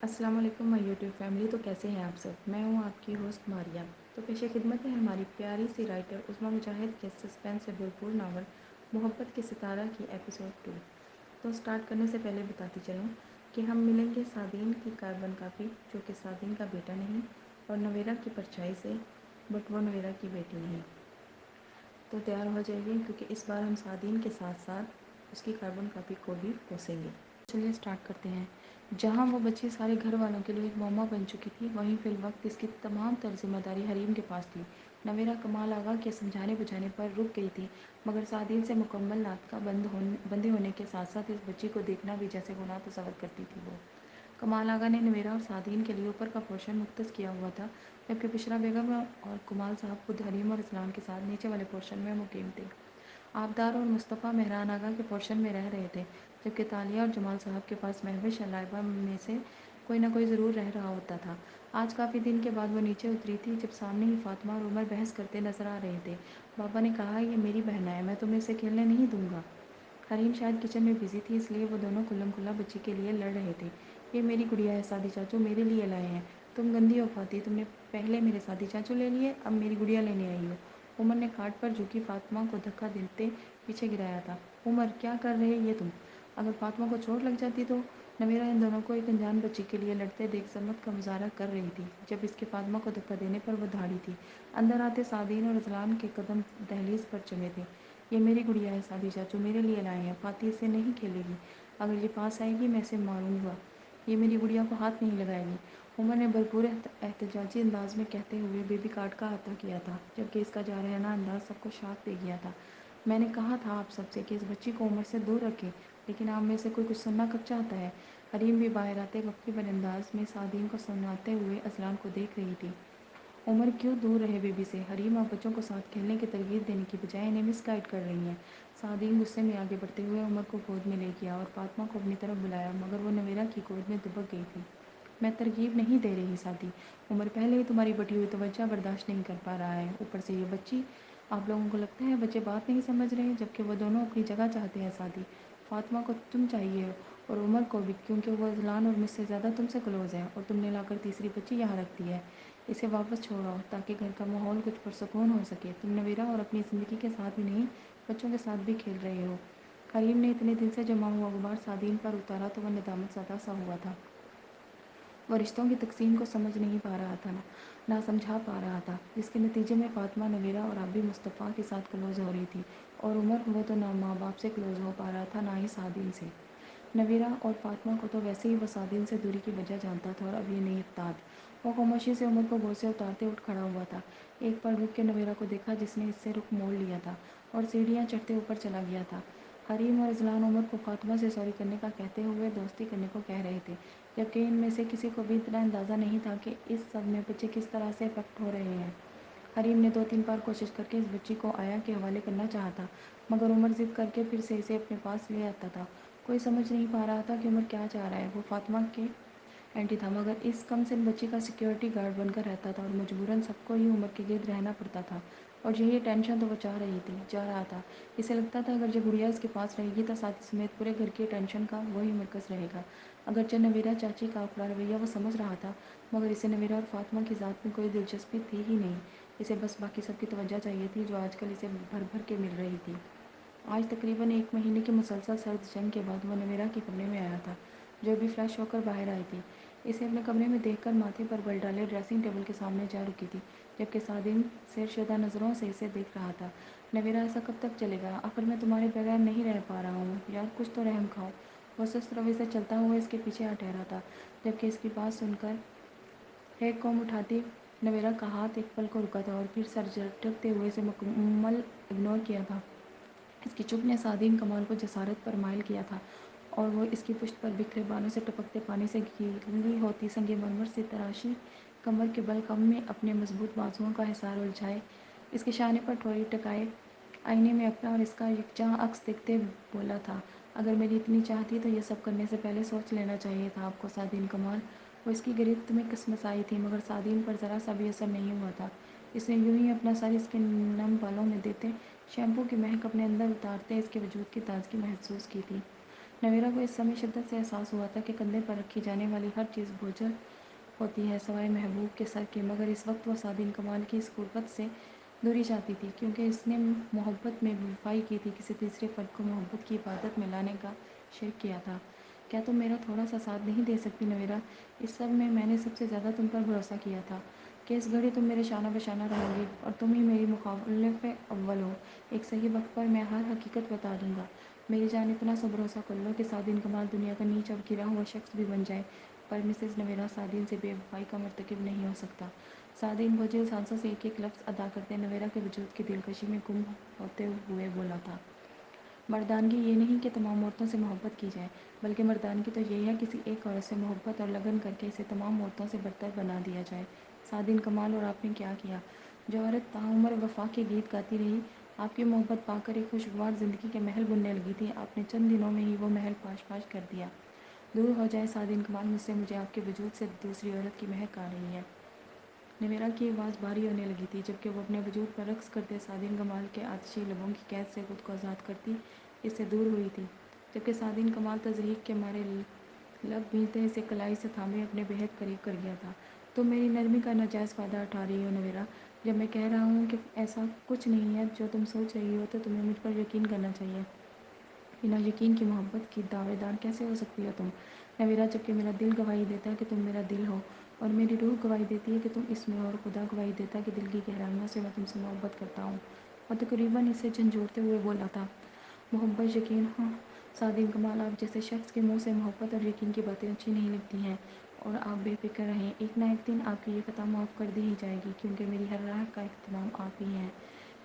السلام علیکم مائی YouTube family. تو کیسے ہیں آپ سب؟ میں ہوں آپ کی ہوسٹ ماریا. تو پیش خدمت ہے ہماری پیاری سی رائٹر عظمیٰ مجاہد کے سسپینس سے بھرپور ناول محبت کے ستارہ کی ایپیسوڈ 2. تو سٹارٹ کرنے سے پہلے بتاتی چلوں کہ ہم ملیں گے سعدین کی کاربن کاپی جو کہ سعدین کا بیٹا نہیں اور نویرہ کی پرچھائی سے، بٹ وہ نویرہ کی بیٹی نہیں. تو تیار ہو جائیے کیونکہ اس بار ہم سعدین کے ساتھ ساتھ اس کی کاربن کاپی کو بھی کوسیں گے. چلیے سٹارٹ کرتے ہیں. جہاں وہ بچی سارے گھر والوں کے لیے ایک معمہ بن چکی تھی، وہیں فی الوقت اس کی تمام تر ذمہ داری حریم کے پاس تھی. نویرہ کمال آغا کے سمجھانے بجھانے پر رک گئی تھی، مگر سعدین سے مکمل رابطہ بندے ہونے کے ساتھ ساتھ اس بچی کو دیکھنا بھی جیسے گناہ تصور کرتی تھی. وہ کمال آغا نے نویرہ اور سعدین کے لیے اوپر کا پورشن مختص کیا ہوا تھا، جبکہ بشرا بیگم اور کمال صاحب خود حریم اور اذلان کے ساتھ نیچے والے پورشن میں مقیم تھے. آبدار اور مصطفیٰ مہران آغا کے پورشن میں رہ رہے تھے، جبکہ تالیہ اور جمال صاحب کے پاس مہوش یا لائبہ میں سے کوئی نہ کوئی ضرور رہ رہا ہوتا تھا. آج کافی دن کے بعد وہ نیچے اتری تھی، جب سامنے ہی فاطمہ اور عمر بحث کرتے نظر آ رہے تھے. بابا نے کہا، یہ میری بہن ہے، میں تمہیں اسے کھیلنے نہیں دوں گا. حریم شاید کچن میں بزی تھی، اس لیے وہ دونوں کھلم کھلا بچی کے لیے لڑ رہے تھے. یہ میری گڑیا ہے، سعدی چاچو میرے لیے لائے ہیں. تم گندی ہو فاطی، تم نے پہلے میرے سعدی چاچو لے لیے، اب میری گڑیا لینے آئی ہو. عمر نے کھاٹ پر جھکی فاطمہ کو دھکا دیتے پیچھے گرایا تھا. عمر کیا کر رہے یہ تم؟ اگر فاطمہ کو چوٹ لگ جاتی تو؟ نویرہ ان دونوں کو ایک انجان بچی کے لیے لڑتے دیکھ ضرمت کا مظاہرہ کر رہی تھی. جب اس کے فاطمہ کو دھکا دینے پر وہ دھاڑی تھی. اندر آتے سعدین اور اذلان کے قدم دہلیز پر جمے تھے. یہ میری گڑیا ہے سعدی چاچو، میرے لیے لائے ہیں. فاطی اسے نہیں کھیلے گی، اگر یہ پاس آئے گی میں اسے ماروں گا. یہ میری گڑیا کو ہاتھ نہیں لگائے گی. عمر نے بھرپور احتجاجی انداز میں کہتے ہوئے بیبی کارڈ کا احاطہ کیا تھا، جبکہ اس کا جارحانہ انداز سب کو شاک دے گیا تھا. میں نے کہا تھا آپ سب سے کہ اس بچی کو عمر سے دور رکھیں، لیکن آپ میں سے کوئی کچھ سننا کب چاہتا ہے؟ حریم بھی باہر آتے غفلت بھرے انداز میں سعدین کو سناتے ہوئے اذلان کو دیکھ رہی تھی. عمر کیوں دور رہے بیبی سے؟ حریم آپ بچوں کو ساتھ کھیلنے کی ترغیب دینے کی بجائے انہیں مس گائیڈ کر رہی ہیں. سعدین غصے میں آگے بڑھتے ہوئے عمر کو گود میں لے گیا اور فاطمہ کو اپنی طرف بلایا، مگر وہ نویرہ کی گود میں دبک گئی تھی. میں ترغیب نہیں دے رہی سعدی، عمر پہلے ہی تمہاری بٹی ہوئی توجہ برداشت نہیں کر پا رہا ہے، اوپر سے یہ بچی. آپ لوگوں کو لگتا ہے بچے بات نہیں سمجھ رہے، جبکہ وہ دونوں اپنی جگہ چاہتے ہیں. سعدی، فاطمہ کو تم چاہیے اور عمر کو بھی، کیونکہ وہ اذلان اور مجھ سے زیادہ تم سے کلوز ہے، اور تم نے لا کر تیسری بچی یہاں رکھ دی ہے. اسے واپس چھوڑ آؤ تاکہ گھر کا ماحول کچھ پرسکون ہو سکے. تم نویرہ اور اپنی زندگی کے ساتھ ہی نہیں، بچوں کے ساتھ بھی کھیل رہے ہو. حریم نے اتنے دن سے جمع ہوا غبار سعدین پر اتارا تو وہ ندامت زدہ سا ہوا تھا. وہ رشتوں کی تقسیم کو سمجھ نہیں پا رہا تھا، نہ سمجھا پا رہا تھا، جس کے نتیجے میں فاطمہ نویرہ اور اب بھی مصطفیٰ کے ساتھ کلوز ہو رہی تھی، اور عمر وہ تو نہ ماں باپ سے کلوز ہو پا رہا تھا نہ ہی سعدین سے. نویرہ اور فاطمہ کو تو ویسے ہی وہ سعدین سے دوری کی وجہ جانتا تھا، اور اب یہ نئی افتاد. وہ خاموشی سے عمر کو گود سے اتارتے اٹھ کھڑا ہوا تھا. ایک پل رک کے نویرہ کو دیکھا، جس نے اس سے رخ موڑ لیا تھا اور سیڑھیاں چڑھتے اوپر چلا گیا تھا. حریم اور اذلان عمر کو فاطمہ سے سوری کرنے کا کہتے ہوئے دوستی کرنے کو کہہ رہے تھے، جبکہ ان میں سے کسی کو بھی اتنا اندازہ نہیں تھا کہ اس سب میں بچے کس طرح سے افیکٹ ہو رہے ہیں. حریم نے 2-3 بار کوشش کر کے اس بچی کو آیا کے حوالے کرنا چاہا تھا، مگر عمر ضد کر کے پھر سے اسے اپنے پاس لے آتا تھا. کوئی سمجھ نہیں پا رہا تھا کہ عمر کیا چاہ رہا ہے. وہ فاطمہ کے اینٹی تھا، مگر اس کم سن بچی کا سیکیورٹی گارڈ بن کر رہتا تھا، اور مجبوراً سب کو ہی عمر کے گرد رہنا پڑتا تھا. اور یہی ٹینشن تو وہ چاہ رہا تھا. اسے لگتا تھا اگر یہ گڑیا اس کے پاس رہے گی تو ساتھی سمیت پورے گھر کی ٹینشن کا وہی مرکز رہے گا. اگرچہ نویرہ چاچی کا اپنا رویہ وہ سمجھ رہا تھا، مگر اسے نویرہ اور فاطمہ کی ذات میں کوئی دلچسپی تھی ہی نہیں. اسے بس باقی سب کی توجہ چاہیے تھی، جو آج کل اسے بھر بھر کے مل رہی تھی. آج تقریباً 1 مہینے کی مسلسل سرد جنگ کے بعد وہ نویرہ کے کمرے میں آیا تھا، جو ابھی فریش ہو کر باہر آئی تھی. اسے اپنے کمرے میں دیکھ کر ماتھے پر بل ڈالے ڈریسنگ ٹیبل کے سامنے جا رکی تھی، جبکہ سعدین سیر شدہ نظروں سے اسے دیکھ رہا تھا. نویرہ ایسا کب تک چلے گا؟ آخر میں تمہارے بغیر نہیں رہ پا رہا ہوں یار، کچھ تو رحم کھاؤ. وہ سست روی سے چلتا ہوا اس کے پیچھے آ ٹھہرا تھا، جبکہ اس کی بات سن کر ایک کوم اٹھاتی نویرہ کا ہاتھ ایک پل کو رکا تھا اور پھر سر جھٹکتے ہوئے اسے مکمل اگنور کیا تھا. اس کی چپ نے سعدین کمال کو جسارت پر مائل کیا تھا، اور وہ اس کی پشت پر بکھرے بالوں سے ٹپکتے پانی سے گیلی ہوتی سنگ مرمر سے تراشی کمر کے بل کم میں اپنے مضبوط بازوؤں کا حصار الجھائے اس کے شانے پر ٹھوڑی ٹکائے آئینے میں اپنا اور اس کا یکجاں عکس دیکھتے بولا تھا، اگر میری اتنی چاہ تھی تو یہ سب کرنے سے پہلے سوچ لینا چاہیے تھا آپ کو سعدین کمال. وہ اس کی گرفت میں کسمسائی تھی، مگر سعدین پر ذرا سا بھی اثر نہیں ہوا تھا. اس نے یوں ہی اپنا سر اس کے نم بالوں میں دیتے، شیمپو کی مہک اپنے اندر اتارتے اس کے وجود کی تازگی محسوس کی تھی. نویرا کو اس سمے شدت سے احساس ہوا تھا کہ کندھے پر رکھی جانے والی ہر چیز بوجھل ہوتی ہے سوائے محبوب کے سر کے، مگر اس وقت وہ سعدین کمال کی اس قربت سے دوری چاہتی تھی، کیونکہ اس نے محبت میں بے وفائی کی تھی، کسی تیسرے فرد کو محبت کی عبادت میں لانے کا شرک کیا تھا۔ کیا تم میرا تھوڑا سا ساتھ نہیں دے سکتی نویرا؟ اس سب میں نے سب سے زیادہ تم پر بھروسہ کیا تھا کہ اس گھڑی تم میرے شانہ بشانہ رہو گی اور تم ہی میری مخالف اول ہو۔ ایک صحیح وقت پر میں ہر حقیقت بتا دوں گا۔ میری جان اتنا سا بھروسہ کر لو کہ سعدین کمال دنیا کا نیچ اور گرا ہوا شخص بھی بن جائے، پر مسز نویرا سعدین سے بے وفائی کا مرتکب نہیں ہو سکتا۔ سعدین بوجھل سانسوں سے ایک ایک لفظ ادا کرتے نویرا کے وجود کی دلکشی میں گم ہوتے ہوئے بولا تھا۔ مردانگی یہ نہیں کہ تمام عورتوں سے محبت کی جائے، بلکہ مردانگی تو یہ ہے کسی ایک عورت سے محبت اور لگن کر کے اسے تمام عورتوں سے برتر بنا دیا جائے۔ سعدین کمال اور آپ نے کیا کیا؟ جو عورت تاعمر وفا کے گیت گاتی رہی، آپ کی محبت پا کر ایک خوشگوار زندگی کے محل بننے لگی تھی، آپ نے چند دنوں میں ہی وہ محل پاش پاش کر دیا۔ دور ہو جائے سعدین کمال مجھ سے، مجھے آپ کے وجود سے دوسری عورت کی مہک آ رہی ہے۔ نویرا کی آواز بھاری ہونے لگی تھی، جبکہ وہ اپنے وجود پر رقص کرتے سعدین کمال کے آتشی لبوں کی قید سے خود کو آزاد کرتی اس سے دور ہوئی تھی، جبکہ سعدین کمال تضحیک کے مارے لب بھیتے اسے کلائی سے تھامے اپنے بہت قریب کر گیا تھا۔ تم میری نرمی کا ناجائز فائدہ اٹھا رہی ہو نویرا۔ جب میں کہہ رہا ہوں کہ ایسا کچھ نہیں ہے جو تم سوچ رہی ہو، تو تمہیں مجھ پر یقین کرنا چاہیے۔ بنا یقین کی محبت کی دعوے دار کیسے ہو سکتی ہو تم نویرا؟ جبکہ میرا دل گواہی دیتا ہے کہ تم میرا دل ہو، اور میری روح گواہی دیتی ہے کہ تم اس میں، اور خدا گواہی دیتا ہے کہ دل کی گہرائیوں سے میں تم سے محبت کرتا ہوں۔ وہ تقریباً اسے جھنجھوڑتے ہوئے بولا تھا۔ محبت، یقین، ہاں سعدین کمال، آپ جیسے شخص کے منہ سے محبت اور یقین کی باتیں اچھی نہیں لگتی ہیں، اور آپ بے فکر رہیں، ایک نہ ایک دن آپ کی یہ خطا معاف کر دی ہی جائے گی، کیونکہ میری ہر راہ کا اہتمام آپ ہی ہیں۔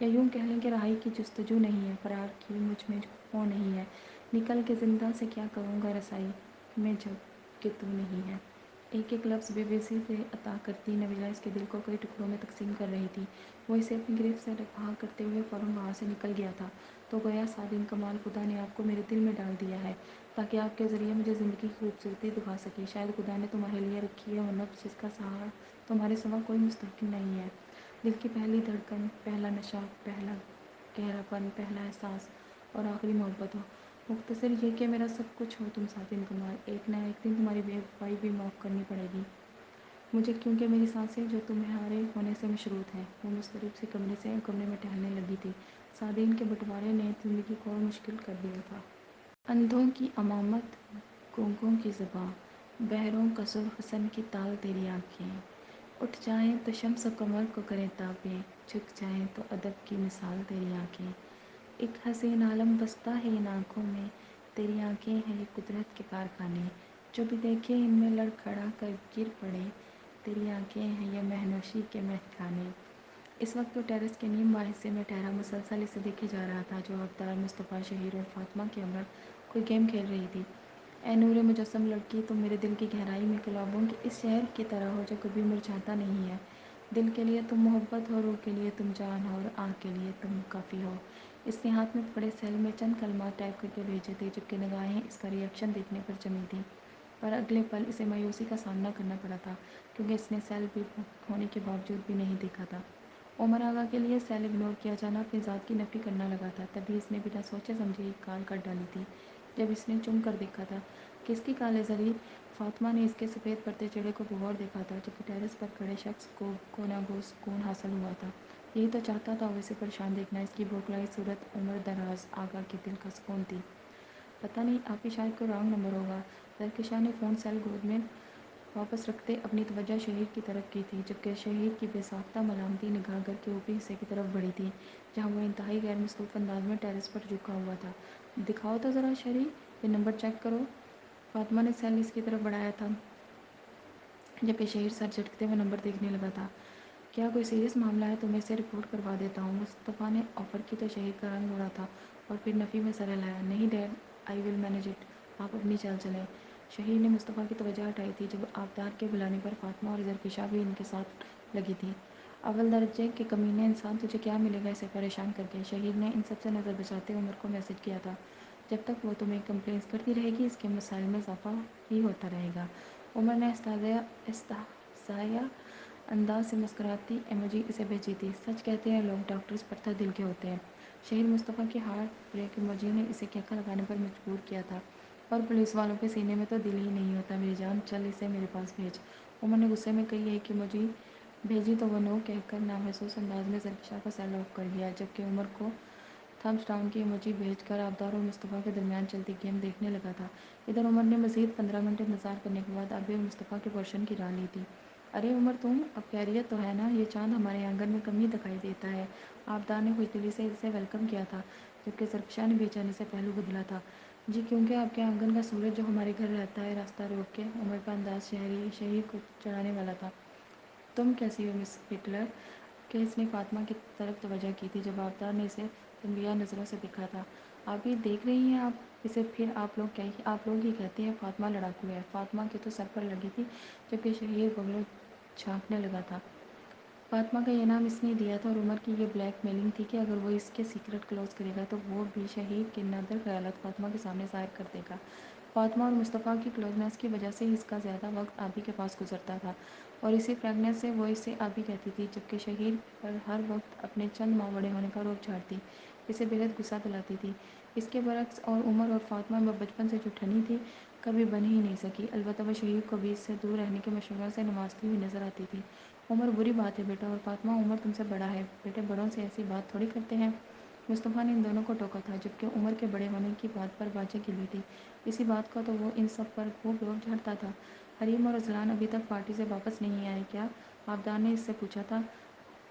یا یوں کہہ لیں کہ رہائی کی جستجو نہیں ہے، فرار کی مجھ میں خواہ نہیں ہے، نکل کے زندہ سے کیا کروں گا رسائی میں جب کہ تو نہیں ہے۔ ایک ایک لفظ بے بسی سے عطا کرتی نویرا اس کے دل کو کئی ٹکڑوں میں تقسیم کر رہی تھی۔ وہ اسے اپنی گرفت سے رہا کرتے ہوئے فوراً وہاں سے نکل گیا تھا۔ تو گویا سعدین کمال، خدا نے آپ کو میرے دل میں ڈال دیا ہے تاکہ آپ کے ذریعے مجھے زندگی کی خوبصورتی دکھا سکے۔ شاید خدا نے تمہارے لیے رکھی ہے وہ نبض جس کا سہارا تمہارے سوا کوئی مستحکم نہیں ہے، دل کی پہلی دھڑکن، پہلا نشہ، پہلا گہرا پن، پہلا احساس اور آخری محبت ہو۔ مختصر یہ کہ میرا سب کچھ ہو تم سعدین کمال۔ ایک نہ ایک دن تمہاری بے وفائی بھی معاف کرنی پڑے گی مجھے، کیونکہ میری سانسیں جو تمہارے ہونے سے مشروط ہیں۔ وہ مضطرب سی کمرے سے کمرے میں ٹہلنے لگی تھی۔ سعدین کے بٹوارے نے زندگی کو اور مشکل کر دیا تھا۔ اندھوں کی امامت، گونگوں کی زباں، بہروں کا سر حسن کی تال تیری آنکھیں، اٹھ جائیں تو شمس و قمر کو کریں تابیں، جھک جائیں تو ادب کی مثال تیری آنکھیں، ایک حسین عالم بستا ہے ان آنکھوں میں، تیری آنکھیں ہیں یہ قدرت کے کارخانے، جو بھی دیکھے ان میں لڑکھڑا کر گر پڑے، تیری آنکھیں ہیں یہ مہنوشی کے مہکانے۔ اس وقت وہ ٹیرس کے نیم باں حصے میں ٹہرا مسلسل اسے دیکھے جا رہا تھا، جو آبدار، مصطفیٰ، شہیر اور فاطمہ کے ہمراہ کوئی گیم کھیل رہی تھی۔ اے نور مجسم لڑکی، تم میرے دل کی گہرائی میں گلابوں کے اس شہر کی طرح ہو جو کبھی مرجھاتا نہیں ہے۔ دل کے لیے تم محبت ہو، روح کے لیے تم جان ہو، اور آنکھ کے لیے تم کافی ہو۔ اس نے ہاتھ میں پکڑے سیل میں چند کلمات ٹائپ کر کے بھیجے تھے، جبکہ نگاہیں اس کا ری ایکشن دیکھنے پر جمی تھیں، پر اگلے پل اسے مایوسی کا سامنا کرنا پڑا تھا، کیونکہ اس نے سیل بک ہونے کے باوجود بھی نہیں دیکھا تھا۔ عمر آغا کے لیے سیل اگنور کیا جانا اپنی ذات کی نفی کرنا لگا تھا، تبھی اس نے بنا سوچے سمجھے ایک کال کر ڈالی تھی۔ جب اس نے چم کر دیکھا تھا، کس کی کال ہے ذلیل؟ فاطمہ نے اس کے سفید پڑتے چہرے کو بغور دیکھا تھا، جبکہ ٹیرس پر کھڑے شخص کو گونا گو سکون حاصل ہوا تھا۔ یہی تو چاہتا تھا وہ اسے پریشان دیکھنا، اس کی بوکھلائی صورت عمر دراز آغا کے دل کا سکون تھی۔ پتہ نہیں، آپ کی شاید کوئی رانگ نمبر ہوگا۔ زرکشاں نے فون سیل گود میں واپس رکھتے اپنی توجہ شہیر کی طرف کی تھی، جبکہ شہیر کی بے ساختہ ملامتی نگاہ گھر کے اوپری حصے کی طرف بڑھی تھی، جہاں وہ انتہائی غیر مصروف انداز میں ٹیرس پر جھکا ہوا تھا۔ دکھاؤ تو ذرا شہری، یہ نمبر چیک کرو۔ فاطمہ نے سیل اس کی طرف بڑھایا تھا، جبکہ شہیر سر جھٹکتے ہوئے نمبر دیکھنے لگا تھا۔ کیا کوئی سیریس معاملہ ہے تو میں اسے رپورٹ کروا دیتا ہوں۔ مصطفیٰ نے آفر کی تو شہیر کا رنگ مڑا تھا، اور پھر نفی میں سر ہلایا۔ نہیں dad, I will manage it, آپ اپنی چال چلیں۔ شہیر نے مصطفیٰ کی توجہ ہٹائی تھی، جب آبدار کے بلانے پر فاطمہ اور زرکشاں بھی ان کے ساتھ لگی تھیں۔ اول درجے کے کمینے انسان، تجھے کیا ملے گا اسے پریشان کر کے؟ شہیر نے ان سب سے نظر بچاتے عمر کو میسج کیا تھا۔ جب تک وہ تمہیں کمپلینس کرتی رہے گی، اس کے مسائل میں اضافہ ہی ہوتا رہے گا۔ عمر نے استہزائیہ انداز سے مسکراتی ایموجی اسے بھیجی تھی۔ سچ کہتے ہیں لوگ ڈاکٹرز پتھر دل کے ہوتے ہیں۔ شہیر، مصطفیٰ کی ہارٹ بریک ایموجی نے اسے کہکا لگانے پر مجبور کیا تھا۔ اور پولیس والوں کے سینے میں تو دل ہی نہیں ہوتا میری جان، چل اسے میرے پاس بھیج۔ عمر نے غصے میں کئی ایک ایموجی بھیجی تو وہ نو کہہ کر نامحسوس انداز میں زرکشا کو سیل آف کر دیا، جبکہ عمر کو تھمس ڈاؤن کی ایموجی بھیج کر آبدار اور مصطفیٰ کے درمیان چلتی گیم دیکھنے لگا تھا۔ ادھر عمر نے مزید 15 منٹ انتظار کرنے کے بعد آبی اور مصطفیٰ کے پورشن کی راہ لی تھی۔ ارے عمر، تم اب خیریت تو ہے نا؟ یہ چاند ہمارے آنگن میں کم ہی دکھائی دیتا ہے۔ آبدار نے خوش دلی سے اسے ویلکم کیا تھا، جبکہ زرکشا نے بے چینی سے پہلو بدلا تھا۔ جی کیونکہ آپ کے آنگن کا سورج جو ہمارے گھر رہتا ہے راستہ روک کے۔ عمر کا انداز شہری کو چڑھانے والا تھا۔ تم کیسی ہو مس ہٹلر؟ کہ اس نے فاطمہ کی طرف توجہ کی تھی جب آبدار نے اسے تنبیہ نظروں سے دیکھا تھا۔ آپ ہی دیکھ رہی ہیں آپ اسے؟ پھر آپ لوگ ہی کہتے ہیں فاطمہ لڑاکو ہے۔ فاطمہ کے تو سر پر لگی تھی، جبکہ شہیر بغلوں جھانکنے لگا تھا۔ فاطمہ کا یہ نام اس نے دیا تھا اور عمر کی یہ بلیک میلنگ تھی کہ اگر وہ اس کے سیکرٹ کلوز کرے گا تو وہ بھی شہیر کے نادر خیالات فاطمہ کے سامنے ظاہر کر دے گا۔ فاطمہ اور مصطفیٰ کی کلوزنس کی وجہ سے اس کا زیادہ وقت آبی کے پاس گزرتا تھا اور اسی فرینکنس سے وہ اسے آبی کہتی تھی، جبکہ شہیر پر ہر وقت اپنے چند ماہ بڑے ہونے کا رعب جھاڑتی اسے بے حد غصہ دلاتی تھی۔ اس کے برعکس اور عمر اور فاطمہ میں بچپن سے جو ٹھنی تھی کبھی بن ہی نہیں سکی، البتہ وہ شہیر کو بھی اس سے دور رہنے کے مشوروں سے نوازتی ہوئی نظر آتی تھی۔ عمر بری بات ہے بیٹا، اور فاطمہ عمر تم سے بڑا ہے، بیٹے بڑوں سے ایسی بات تھوڑی کرتے ہیں۔ مصطفیٰ نے ان دونوں کو ٹوکا تھا، جبکہ عمر کے بڑے ہونے کی بات پر واجہ گلی تھی۔ اسی بات کا تو وہ ان سب پر خوب رعب جھاڑتا تھا۔ حریم اور اذلان ابھی تک پارٹی سے واپس نہیں آئے کیا؟ آبدار نے اس سے پوچھا تھا۔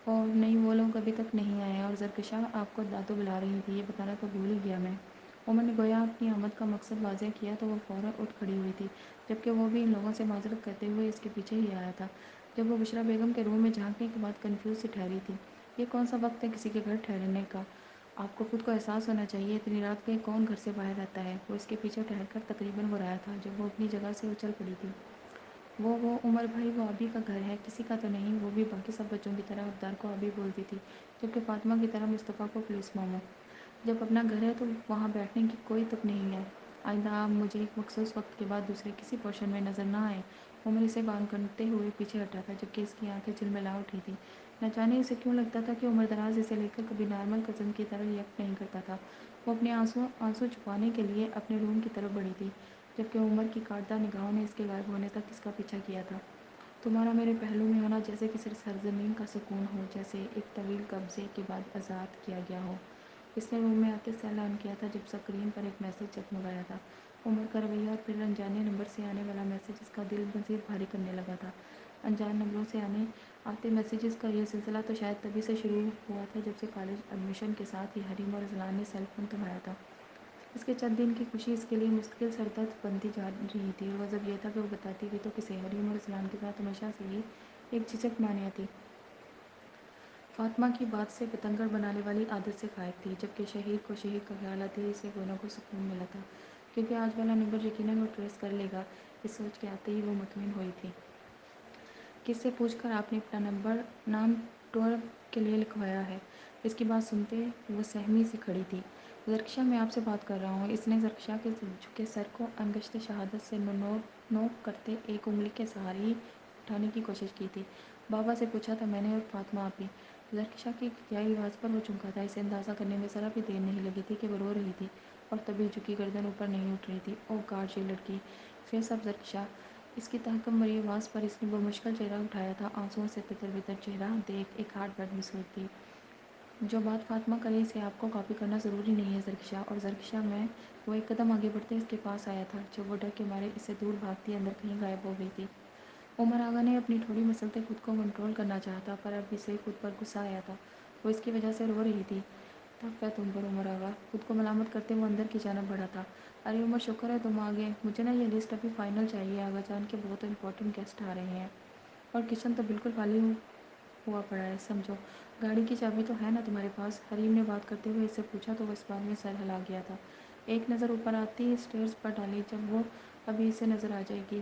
اور نہیں، وہ لوگ ابھی تک نہیں آئے، اور زرکشا آپ کو دادو بلا رہی تھی، یہ بتانا تو بھول ہی گیا میں۔ عمر نے گویا اپنی آمد کا مقصد واضح کیا تو وہ فوراً اٹھ کھڑی ہوئی تھی، جبکہ وہ بھی ان لوگوں سے معذرت کرتے ہوئے اس کے پیچھے ہی آیا تھا۔ جب وہ بشریٰ بیگم کے روم میں جھانکنے کے بعد کنفیوز سی ٹھہری تھی، یہ کون سا وقت ہے کسی کے گھر ٹھہرنے کا؟ آپ کو خود کو احساس ہونا چاہیے، اتنی رات کے کون گھر سے باہر رہتا ہے؟ وہ اس کے پیچھے ٹھہر کر تقریباً برایا تھا جب وہ اپنی جگہ سے اچھل پڑی تھی۔ وہ عمر بھائی، وہ آبی کا گھر ہے، کسی کا تو نہیں۔ وہ بھی باقی سب بچوں کی طرح آبدار کو آبی بولتی تھی، جبکہ فاطمہ کی طرح مصطفیٰ کو پولیس ماموں۔ جب اپنا گھر ہے تو وہاں بیٹھنے کی کوئی تک نہیں ہے۔ آئندہ آپ مجھے ایک مخصوص وقت کے بعد دوسرے کسی پورشن میں نظر نہ آئیں۔ عمر اسے بان کرتے ہوئے پیچھے ہٹا تھا، جبکہ اس کی آنکھیں جھلملا اٹھی تھیں۔ نہ جانے اسے کیوں لگتا تھا کہ عمر دراز اسے لے کر کبھی نارمل کزن کی طرح ریئیکٹ نہیں کرتا تھا۔ وہ اپنے آنسو چھپانے کے لیے اپنے روم کی طرف بڑھی تھی، جبکہ عمر کی کاٹدار نگاہوں نے اس کے غائب ہونے تک اس کا پیچھا کیا تھا۔ تمہارا میرے پہلو میں ہونا جیسے کسی سرزمین کا سکون ہو، جیسے ایک طویل قبضے کے بعد آزاد کیا گیا ہو۔ اس نے روم میں آتے سے اعلان کیا تھا جب اسکرین پر ایک میسج جگمگایا تھا۔ عمر کا رویہ اور پھر انجانے نمبر سے آنے والا میسج اس کا دل مزید بھاری کرنے لگا تھا۔ انجان نمبروں سے آتے میسیجز کا یہ سلسلہ تو شاید تبھی سے شروع ہوا تھا جب سے کالج ایڈمیشن کے ساتھ ہی حریم اور اذلان نے سیل فون تھمایا تھا۔ اس کے چند دن کی خوشی اس کے لیے مستقل سردرد بنتی جا رہی تھی، اور وجہ یہ تھا کہ وہ بتاتی بھی تو کسے؟ حریم اور اذلان کے ساتھ ہمیشہ سے ہی ایک جھجک مانیہ تھی۔ فاطمہ کی بات سے بتنگڑ بنانے والی عادت سے غائب تھی، جبکہ شہیر کو شہیر کا خیال آتے ہی سے دونوں کو سکون ملا تھا، کیونکہ آج والا نمبر یقیناً وہ ٹریس کر لے گا۔ اس سوچ کے آتے ہی وہ مطمئن ہوئی تھی۔ کس سے پوچھ کر آپ نے اپنا نام ٹور کے لیے لکھوایا ہے؟ اس کی بات سنتے وہ سہمی سی کھڑی تھی۔ زرکشا، میں آپ سے بات کر رہا ہوں۔ اس نے زرکشا کے جھکے سر کو انگشت شہادت سے نوک کرتے ایک انگلی کے سہارے ہی اٹھانے کی کوشش کی تھی۔ بابا سے پوچھا تھا میں نے، اور فاطمہ آپی۔ زرکشا کی کھٹیائی آواز پر وہ چونکا تھا۔ اسے اندازہ کرنے میں ذرا بھی دیر نہیں لگی تھی کہ وہ رو رہی تھی، اور طبی جھکی گردن اوپر نہیں اٹھ رہی تھی۔ اوہ گاڈ، یہ لڑکی! فیس اپ زرکشا! اس کی تحکم بھری آواز پر اس نے بمشکل چہرہ اٹھایا تھا۔ آنسوؤں سے تتر بتر چہرہ دیکھ ایک ہارٹ بیٹ بھی صورت تھی۔ جو بات فاطمہ کرے اسے آپ کو کاپی کرنا ضروری نہیں ہے زرکشا۔ اور زرکشا میں وہ ایک قدم آگے بڑھتے اس کے پاس آیا تھا، جب وہ ڈر کے مارے اس سے دور بھاگتی اندر کہیں غائب ہو گئی تھی۔ عمر آغا نے اپنی ٹھوڑی مسلتے خود کو کنٹرول کرنا چاہا تھا، پر اب اسے خود پر غصہ آیا تھا۔ وہ اس کی وجہ سے رو رہی تھی۔ تف ہے تم پر عمر آغا! خود کو ملامت کرتے وہ اندر کی جانب بڑھا تھا۔ ارے عمر، شکر ہے تم آ گئے۔ مجھے نا یہ لسٹ ابھی فائنل چاہیے آغا جان کے، بہت امپورٹنٹ گیسٹ آ رہے ہیں، اور کچن تو بالکل خالی ہوا پڑا ہے، سمجھو۔ گاڑی کی چابی تو ہے نا تمہارے پاس؟ حریم نے بات کرتے ہوئے اس سے پوچھا تو وہ اس بات میں سر ہلا گیا تھا۔ ایک نظر اوپر آتی اسٹیئرز پر ڈالی، جب وہ ابھی اسے نظر آ جائے گی۔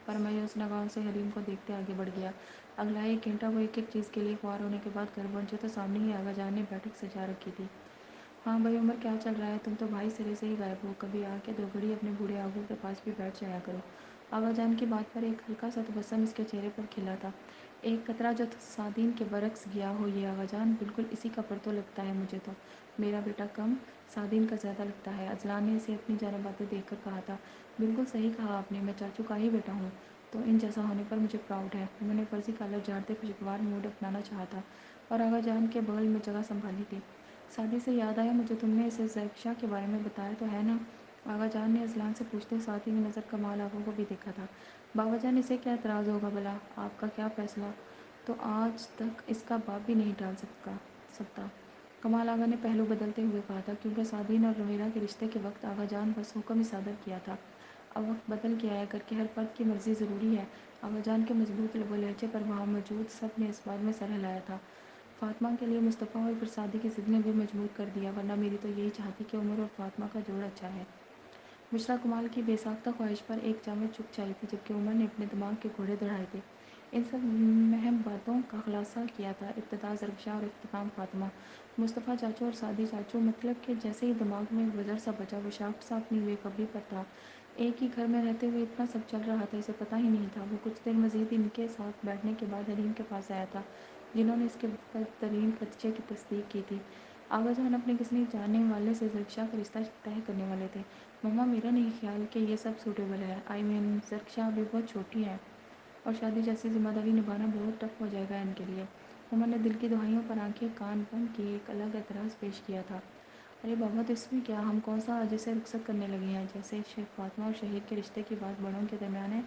پر مایوس نگاہوں سے حریم کو دیکھتے آگے بڑھ گیا۔ اگلا ایک گھنٹہ وہ ایک ایک چیز کے لیے خوار ہونے کے بعد گھر پہنچے تو سامنے ہی آغا جان نے بیٹھک سجا رکھی تھی۔ ہاں بھائی عمر، کیا چل رہا ہے؟ تم تو بھائی سرے سے ہی غائب ہو، کبھی آ کے 2 گھڑی اپنے بوڑھے آغو کے پاس بھی بیٹھ جایا کرو۔ آغا جان کی بات پر ایک ہلکا سا تبسم اس کے چہرے پر کھلا تھا، ایک قطرہ جو سعدین کے برعکس گیا ہو۔ یہ آغا جان بالکل اسی کا پرتو لگتا ہے مجھے تو۔ میرا بیٹا کم، سعدین کا زیادہ لگتا ہے، اذلان نے اسے اپنی جانب آتے دیکھ کر کہا تھا۔ بالکل صحیح کہا آپ نے، میں چاچو کا ہی بیٹا ہوں، تو ان جیسا ہونے پر مجھے پراؤڈ ہے۔ انہوں نے فرضی کالر جھاڑتے خوشگوار موڈ اپنانا چاہا تھا اور آغا جان کے بغل میں جگہ سنبھالی تھی۔ سعدی سے یاد آیا، مجھے تم نے اسے زرکشا کے بارے میں بتایا تو ہے نا؟ آغا جان نے اذلان سے پوچھتے ساتھ ہی نظر کمال آغا کو بھی دیکھا تھا۔ بابا جان، اسے کیا اعتراض ہوگا بھلا؟ آپ کا کیا فیصلہ تو آج تک اس کا باپ بھی نہیں ٹال سکتا۔ کمال آغا نے پہلو بدلتے ہوئے کہا تھا، کیونکہ سعدین اور رومیرہ کے رشتے کے وقت آغا جان بس حکم ہی صادر کیا تھا، اب وقت بدل گیا ہے، گھر کے ہر فرد کی مرضی ضروری ہے۔ آغا جان کے مضبوط لب و لہجے پر وہاں موجود سب نے اس بات میں سر ہلایا تھا۔ فاطمہ کے لیے مصطفیٰ اور پھر سعدی کی ضد نے بھی مجبور کر دیا، ورنہ میری تو یہی چاہتی کہ عمر اور فاطمہ کا جوڑ اچھا ہے۔ بشریٰ کمال کی بے ساختہ خواہش پر ایک جامد چپ چھائی تھی، جبکہ عمر نے اپنے دماغ کے گھوڑے دوڑائے تھے، ان سب مہم باتوں کا خلاصہ کیا تھا۔ ابتدا زرکشا اور اختتام فاطمہ۔ مصطفیٰ چاچو اور سعدی چاچو، مطلب کہ جیسے ہی دماغ میں ایک وزر سا بچا، وہ شافٹ سا اپنی بے خبری پر تھا۔ ایک ہی گھر میں رہتے ہوئے اتنا سب چل رہا تھا، اسے پتہ ہی نہیں تھا۔ وہ کچھ دیر مزید ان کے ساتھ بیٹھنے کے بعد حلیم کے پاس آیا تھا، جنہوں نے اس کے بدترین خدشے کی تصدیق کی تھی۔ آغا جان اپنے کسی جاننے والے سے زرکشا کا رشتہ طے کرنے والے تھے۔ مما، میرا نہیں خیال کہ یہ سب سوٹیبل ہے، زرکشا ابھی بہت چھوٹی ہے اور شادی جیسی ذمہ داری نبھانا بہت ٹف ہو جائے گا ان کے لیے۔ عمر نے دل کی دہائیوں پر آنکھیں کان بند کیے ایک الگ اعتراض پیش کیا تھا۔ ارے بابا، تو اس میں کیا، ہم کون سا آج اسے رخصت کرنے لگے ہیں؟ جیسے فاطمہ اور شہید کے رشتے کی بات بڑوں کے درمیان ہے،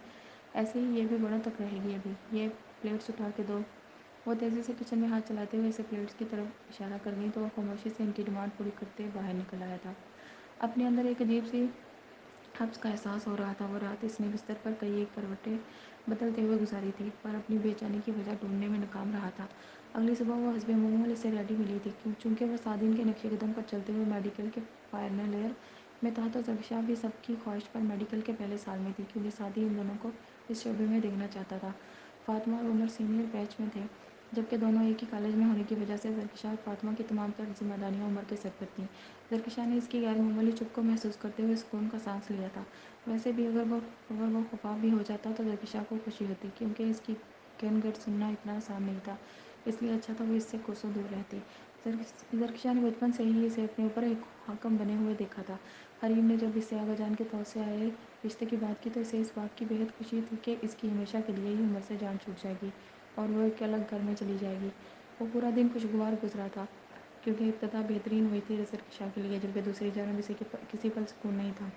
ایسے ہی یہ بھی بڑوں تک رہے گی ابھی۔ یہ پلیٹس اٹھا کے دو۔ وہ تیزی سے کچن میں ہاتھ چلاتے ہوئے اسے پلیٹس کی طرف اشارہ کر گئیں، تو وہ خاموشی سے ان کی ڈیمانڈ پوری کرتے باہر نکل آیا تھا۔ اپنے اندر ایک عجیب سی حبس کا احساس ہو رہا تھا۔ وہ رات اس نے بستر پر کئی ایک کروٹیں بدلتے ہوئے گزاری تھی، پر اپنی بے چینی کی وجہ ڈھونڈنے میں ناکام رہا تھا۔ اگلی صبح وہ حسب معمول اسے ریڈی ملی تھی، چونکہ وہ سعدین کے نقش قدم پر چلتے ہوئے میڈیکل کے فائنل ایئر میں تھا، تو زرکشا بھی سب کی خواہش پر میڈیکل کے پہلے سال میں تھی، کیونکہ سعدی ان دونوں کو اس شعبے میں دیکھنا چاہتا تھا۔ فاطمہ اور عمر سینئر بیچ میں تھے، جبکہ دونوں ایک ہی کالج میں ہونے کی وجہ سے زرکشا اور فاطمہ کی تمام تر ذمہ داریاں عمر کے سر پر تھیں۔ زرکشا نے اس کی غیر معمولی چپ کو محسوس کرتے ہوئے سکون کا سانس لیا تھا۔ ویسے بھی اگر وہ خفا بھی ہو جاتا تو زرکشا کو خوشی ہوتی، کیونکہ اس کی گن گٹ سننا اتنا آسان نہیں تھا، اس لیے اچھا تھا وہ اس سے کوسوں دور رہتی۔ زرکشا نے بچپن سے ہی اسے اپنے اوپر ایک حاکم بنے ہوئے دیکھا تھا۔ حریم نے جب اس سے آغا جان کے طور سے آئے رشتے کی بات کی تو اسے اس بات کی بےحد خوشی تھی کہ اس کی ہمیشہ کے لیے ہی عمر سے جان چھوٹ جائے گی اور وہ ایک الگ گھر میں چلی جائے گی۔ وہ پورا دن خوشگوار گزرا تھا، کیونکہ ابتدا بہترین ہوئی تھی زرکشا کے لیے، جبکہ دوسری جانب اسے کسی پل سکون نہیں تھا۔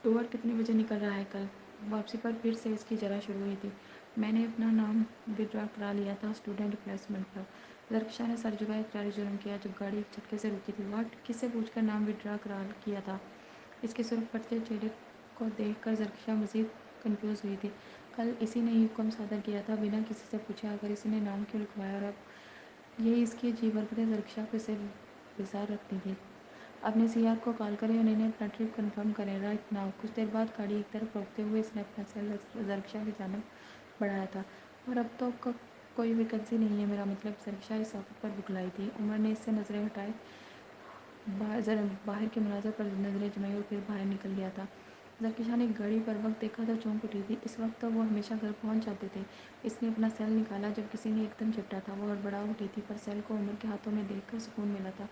ٹور کتنے بجے نکل رہا ہے کل؟ واپسی پر پھر سے اس کی جرح شروع ہوئی تھی۔ میں نے اپنا نام وڈرا کرا لیا تھا اسٹوڈنٹ ریپلیسمنٹ پر۔ زرکشا نے سر جھکائے اختیاری جرم کیا جب گاڑی ایک جھٹکے سے رکی تھی۔ واٹ؟ کس سے پوچھ کر نام وڈرا کرا کیا تھا؟ اس کے سرخ پڑتے چہرے کو دیکھ کر زرکشا مزید کنفیوز ہوئی تھی۔ کل اسی نے ہی حکم صادر کیا تھا، بنا کسی سے پوچھے، آخر اسی نے نام کیوں لکھوایا؟ اور اب یہی اس کی عجیب حرکتیں زرکشا کو اسے بیزار رکھتی تھیں۔ اپنے سیاح کو کال کریں اور انہیں اپنا ٹرپ کنفرم کریں، رائٹ ناؤ۔ کچھ دیر بعد گاڑی ایک طرف روکتے ہوئے اس نے اپنا سیل زرکشا کی جانب بڑھایا تھا۔ اور اب تو کوئی ویکنسی نہیں ہے، میرا مطلب۔ زرکشا اس آفت پر بکھلائی تھی۔ عمر نے اس سے نظریں ہٹائے، باہر کے مناظر پر نظریں جمائیں اور پھر باہر نکل گیا تھا۔ زرکشا نے گھڑی پر وقت دیکھا تو چونک اٹھی تھی، اس وقت تو وہ ہمیشہ گھر پہنچ جاتے تھے۔ اس نے اپنا سیل نکالا جب کسی نے ایک دم جھپٹا تھا۔ وہ ہڑبڑا اٹھی تھی، پر سیل کو عمر کے ہاتھوں میں دیکھ کر سکون ملا تھا۔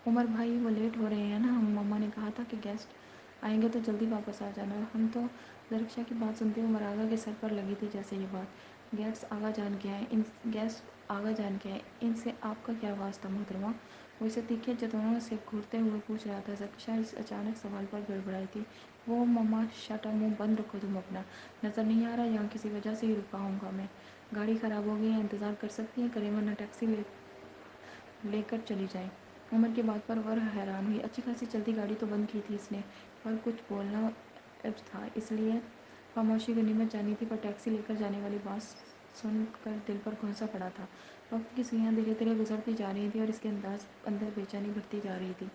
عمر بھائی، وہ لیٹ ہو رہے ہیں نا، مما نے کہا تھا کہ گیسٹ آئیں گے تو جلدی واپس آ جانا۔ ہم تو… زرکشا کی بات سنتے عمر آغا کے سر پر لگی تھی جیسے یہ بات۔ گیسٹ آغا جان کے ہیں، ان سے آپ کا کیا واسطہ محترمہ؟ وہ اسے تیکھے جتنوں سے گھورتے ہوئے پوچھ رہا تھا۔ زرکشا اس اچانک سوال پر گڑبڑائی تھی۔ وہ مما، شٹ اپ، منہ بند رکھو تم اپنا۔ نظر نہیں آ رہا یہاں کسی وجہ سے ہی رکا ہوں گا میں؟ گاڑی خراب ہو گئی ہے، انتظار کر سکتی ہیں؟ کریں ورنہ ٹیکسی لے کر چلی جائیں۔ عمر کی بات پر وہ حیران ہوئی۔ اچھی خاصی چلتی گاڑی تو بند کی تھی اس نے، پر کچھ بولنا عیب تھا، اس لیے خاموشی غنیمت جانی تھی، پر ٹیکسی لے کر جانے والی بات سن کر دل پر گھونسا پڑا تھا۔ وقت کی سوئیاں دھیرے دھیرے گزرتی جا رہی تھیں اور اس کے اندر بے چینی بڑھتی جا رہی تھی۔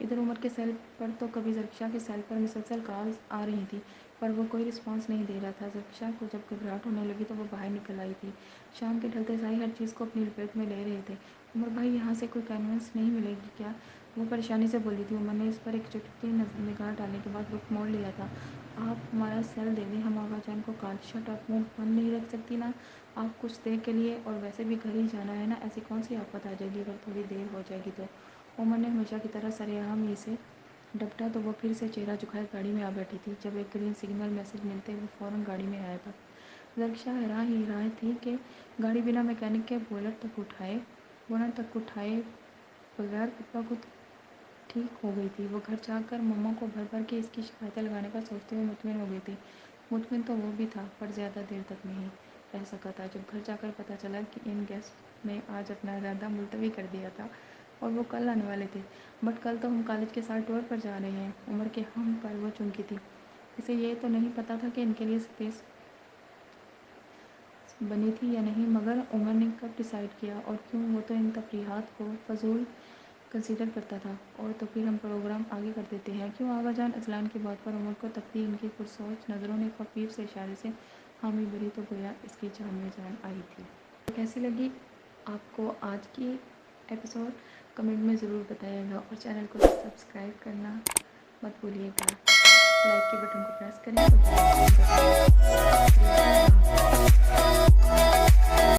ادھر عمر کے سیل پر تو کبھی زرکشا کے سیل پر مسلسل کالز آ رہی تھیں، پر وہ کوئی رسپانس نہیں دے رہا تھا۔ زرکشا کو جب گھبراہٹ ہونے لگی تو وہ باہر نکل آئی تھی۔ شام کے ڈھلتے سائے ہر چیز کو اپنی لپیٹ میں لے رہے تھے۔ عمر بھائی، یہاں سے کوئی کنوینس نہیں ملے گی کیا؟ وہ پریشانی سے بولی تھی۔ عمر نے اس پر ایک چٹکی نگاہ ڈالنے کے بعد رخ موڑ لیا تھا۔ آپ ہمارا سیل دے دیں، ہم آغا جان کو کال شٹ اپ منہ بند نہیں رکھ سکتی نا؟ آپ کچھ دیر کے لیے، اور ویسے بھی گھر ہی جانا ہے نا، ایسی کون سی آفت آ جائے گی اگر تھوڑی دیر ہو جائے گی تو؟ عمر نے ہمیشہ کی طرح سرعام سے ڈپٹا تو وہ پھر سے چہرہ جھکائے گاڑی میں آ بیٹھی تھی۔ جب ایک گرین سگنل میسج ملتے وہ فوراً گاڑی میں آیا تھا۔ رکشا حیران ہی رہا تھی کہ گاڑی بنا میکینک کے بونٹ تک اٹھائے بغیر خود بخود ٹھیک ہو گئی تھی۔ وہ گھر جا کر مما کو بھر بھر کے اس کی شکایتیں لگانے کا سوچتے ہوئے مطمئن ہو گئی تھی۔ مطمئن تو وہ بھی تھا، پر زیادہ دیر تک نہیں رہ سکا تھا۔ جب گھر جا کر پتہ چلا کہ ان گیسٹ نے آج اپنا ارادہ ملتوی کر دیا تھا اور وہ کل آنے والے تھے۔ بٹ کل تو ہم کالج کے ساتھ ٹور پر جا رہے ہیں۔ عمر کے ہم پر وہ چونکی تھی۔ اسے یہ تو نہیں پتہ تھا کہ ان کے لیے اسپیس بنی تھی یا نہیں، مگر عمر نے کب ڈیسائیڈ کیا اور کیوں؟ وہ تو ان تفریحات کو فضول کنسیڈر کرتا تھا۔ اور تو پھر ہم پروگرام آگے کر دیتے ہیں، کیوں آغا جان؟ اذلان کی بات پر عمر کو تکتی ان کی پرسوچ نظروں نے خفیف سے اشارے سے حامی بھری تو گویا اس کی جان میں جان آئی تھی۔ تو کیسی لگی آپ کو آج کی ایپیسوڈ؟ کمنٹ میں ضرور بتائیے گا، اور چینل کو سبسکرائب کرنا مت بھولیے گا۔ لائک کے بٹن کو پریس کریں اور بیل آئیکن کو دبائیں۔ شکریہ، اللہ حافظ۔